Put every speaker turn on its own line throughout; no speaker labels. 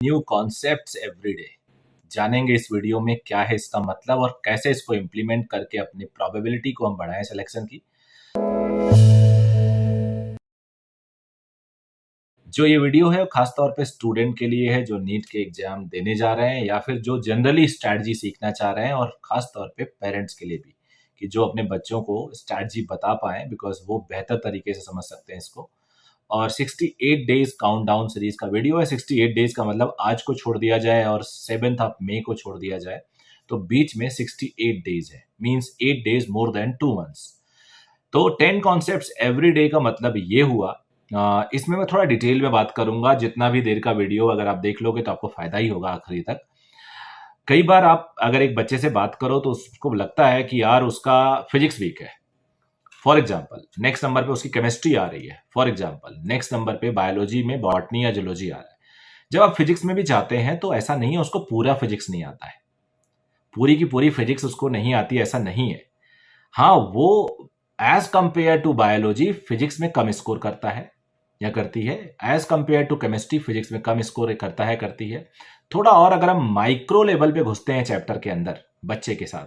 New concepts everyday. जानेंगे इस video में क्या है इसका मतलब और कैसे इसको इम्प्लीमेंट करके अपनी प्रोबेबिलिटी को हम बढ़ाएं सिलेक्शन की। जो ये वीडियो है वो खासतौर पे स्टूडेंट के लिए है जो नीट के एग्जाम देने जा रहे हैं या फिर जो जनरली स्ट्रैटेजी सीखना चाह रहे हैं, और खासतौर पे पेरेंट्स के लिए भी कि जो अपने बच्चों को स्ट्रैटेजी बता पाएं, बिकॉज वो बेहतर तरीके से समझ सकते हैं इसको। और 68 डेज काउंटडाउन सीरीज का वीडियो है। 68 डेज का मतलब आज को छोड़ दिया जाए और 7th ऑफ मई को छोड़ दिया जाए तो बीच में 68 डेज है, means 8 days more than 2 months. तो 10 कॉन्सेप्ट्स एवरी डे का मतलब ये हुआ। इसमें मैं थोड़ा डिटेल में बात करूंगा। जितना भी देर का वीडियो अगर आप देख लोगे तो आपको फायदा ही होगा आखिरी तक। कई बार आप अगर एक बच्चे से बात करो तो उसको लगता है कि यार उसका फिजिक्स वीक है, फॉर एग्जाम्पल नेक्स्ट नंबर पे उसकी केमिस्ट्री आ रही है, फॉर एग्जाम्पल नेक्स्ट नंबर पे बायोलॉजी में बॉटनी या जूलॉजी आ रहा है। जब आप फिजिक्स में भी जाते हैं तो ऐसा नहीं है उसको पूरा फिजिक्स नहीं आता है, पूरी की पूरी फिजिक्स उसको नहीं आती, ऐसा नहीं है। हाँ, वो as compare to biology physics में कम स्कोर करता है या करती है, as compare to chemistry physics में कम स्कोर करता है, करती है। थोड़ा और अगर हम माइक्रो लेवल पे घुसते हैं चैप्टर के अंदर बच्चे के साथ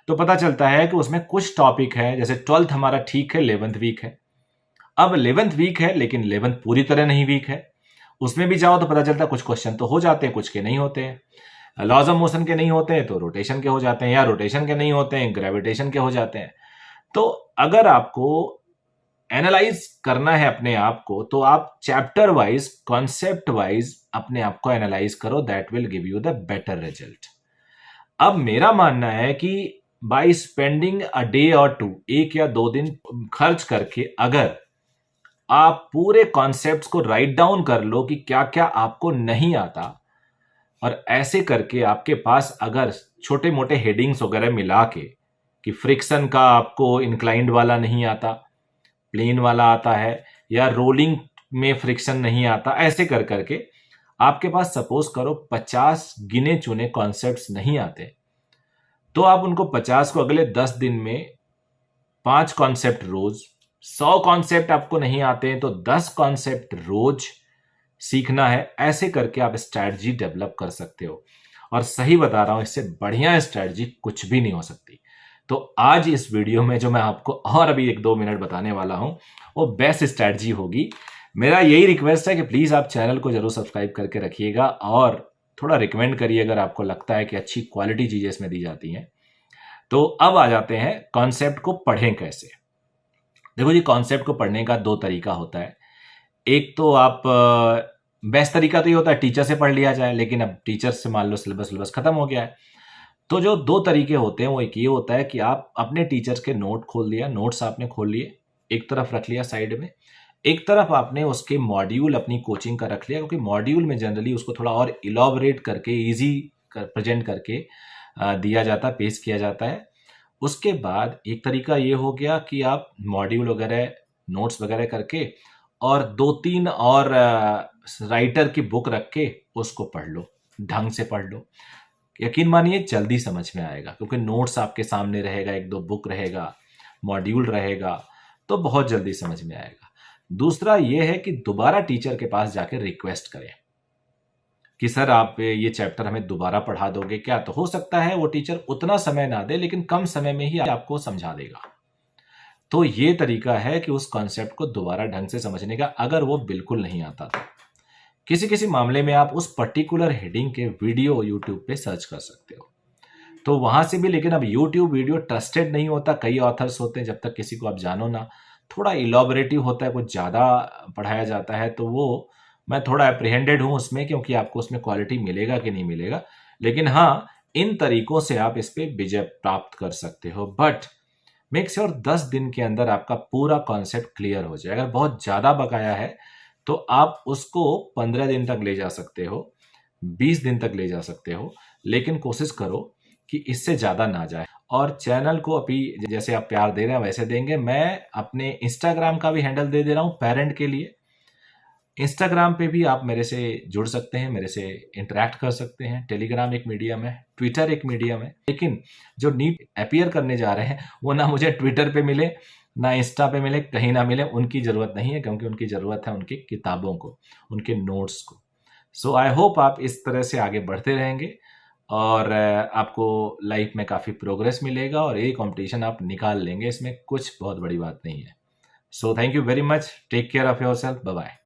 तो पता चलता है कि उसमें कुछ टॉपिक है, जैसे 12th हमारा ठीक है, 11th वीक है। अब 11th वीक है लेकिन 11th पूरी तरह नहीं वीक है। उसमें भी जाओ तो पता चलता है कुछ क्वेश्चन तो हो जाते हैं, कुछ के नहीं होते हैं। लॉज ऑफ मोशन के नहीं होते हैं तो रोटेशन के हो जाते हैं, या रोटेशन के नहीं होते हैं ग्रेविटेशन के हो जाते हैं। तो अगर आपको एनालाइज करना है अपने आप को तो आप चैप्टर वाइज, कॉन्सेप्ट वाइज अपने आप को एनालाइज करो, that will give you the better result. अब मेरा मानना है कि बाई स्पेंडिंग अ डे और टू, 1 या 2 दिन खर्च करके अगर आप पूरे कॉन्सेप्ट्स को राइट डाउन कर लो कि क्या क्या आपको नहीं आता, और ऐसे करके आपके पास अगर छोटे मोटे हेडिंग्स वगैरह मिला के कि फ्रिक्शन का आपको इंक्लाइंड वाला नहीं आता, प्लेन वाला आता है, या रोलिंग में फ्रिक्शन नहीं आता, ऐसे कर करके आपके पास सपोज करो 50 गिने चुने कॉन्सेप्ट्स नहीं आते, तो आप उनको 50 को अगले 10 दिन में 5 कॉन्सेप्ट रोज, 100 कॉन्सेप्ट आपको नहीं आते हैं तो 10 कॉन्सेप्ट रोज सीखना है। ऐसे करके आप स्ट्रैटेजी डेवलप कर सकते हो, और सही बता रहा हूं, इससे बढ़िया स्ट्रैटेजी कुछ भी नहीं हो सकती। तो आज इस वीडियो में जो मैं आपको और अभी 1-2 मिनट बताने वाला हूं वो बेस्ट स्ट्रैटेजी होगी। मेरा यही रिक्वेस्ट है कि प्लीज आप चैनल को जरूर सब्सक्राइब करके रखिएगा और थोड़ा रिकमेंड करिए अगर आपको लगता है कि अच्छी क्वालिटी चीजें इसमें दी जाती हैं। तो अब आ जाते हैं कॉन्सेप्ट को पढ़ें कैसे। देखो जी, कॉन्सेप्ट को पढ़ने का 2 तरीका होता है। एक तो आप बेस्ट तरीका तो ये होता है टीचर से पढ़ लिया जाए, लेकिन अब टीचर से मान लो सिलेबस खत्म हो गया है। तो जो 2 तरीके होते हैं वो एक ये होता है कि आप अपने टीचर्स के नोट खोल लिया, नोट्स आपने खोल लिए, एक तरफ रख लिया साइड में, एक तरफ आपने उसके मॉड्यूल अपनी कोचिंग का रख लिया, क्योंकि मॉड्यूल में जनरली उसको थोड़ा और इलॉबरेट करके ईजी प्रेजेंट करके दिया जाता है, पेश किया जाता है। उसके बाद एक तरीका ये हो गया कि आप मॉड्यूल वगैरह, नोट्स वगैरह करके और 2-3 और राइटर की बुक रख के उसको पढ़ लो, ढंग से पढ़ लो। यकीन मानिए जल्दी समझ में आएगा, क्योंकि नोट्स आपके सामने रहेगा, 1-2 बुक रहेगा, मॉड्यूल रहेगा, तो बहुत जल्दी समझ में आएगा। दूसरा ये है कि दोबारा टीचर के पास जाकर रिक्वेस्ट करें कि सर आप ये चैप्टर हमें दोबारा पढ़ा दोगे क्या। तो हो सकता है वो टीचर उतना समय ना दे, लेकिन कम समय में ही आपको समझा देगा। तो ये तरीका है कि उस कॉन्सेप्ट को दोबारा ढंग से समझने का, अगर वो बिल्कुल नहीं आता तो। किसी किसी मामले में आप उस पर्टिकुलर हेडिंग के वीडियो यूट्यूब पे सर्च कर सकते हो, तो वहां से भी। लेकिन अब यूट्यूब वीडियो ट्रस्टेड नहीं होता, कई ऑथर्स होते हैं, जब तक किसी को आप जानो ना, थोड़ा इलॉबरेटिव होता है, कुछ ज़्यादा पढ़ाया जाता है, तो वो मैं थोड़ा अप्रिहेंडेड हूँ उसमें, क्योंकि आपको उसमें क्वालिटी मिलेगा कि नहीं मिलेगा। लेकिन हाँ, इन तरीकों से आप इस पर विजय प्राप्त कर सकते हो, बट मेक श्योर 10 दिन के अंदर आपका पूरा कॉन्सेप्ट क्लियर हो जाए। अगर बहुत ज़्यादा बकाया है तो आप उसको 15 दिन तक ले जा सकते हो, 20 दिन तक ले जा सकते हो, लेकिन कोशिश करो कि इससे ज़्यादा ना जाए। और चैनल को अभी जैसे आप प्यार दे रहे हैं वैसे देंगे। मैं अपने इंस्टाग्राम का भी हैंडल दे दे रहा हूँ पेरेंट के लिए। इंस्टाग्राम पे भी आप मेरे से जुड़ सकते हैं, मेरे से इंटरेक्ट कर सकते हैं। टेलीग्राम एक मीडियम है, ट्विटर एक मीडियम है, लेकिन जो नीट अपीयर करने जा रहे हैं वो ना मुझे ट्विटर पे मिले, ना इंस्टा पे मिले, कहीं ना मिले, उनकी ज़रूरत नहीं है, क्योंकि उनकी ज़रूरत है उनकी किताबों को, उनके नोट्स को। सो आई होप आप इस तरह से आगे बढ़ते रहेंगे और आपको लाइफ में काफ़ी प्रोग्रेस मिलेगा और ये कंपटीशन आप निकाल लेंगे, इसमें कुछ बहुत बड़ी बात नहीं है। So thank you very much, take care of your self, bye bye.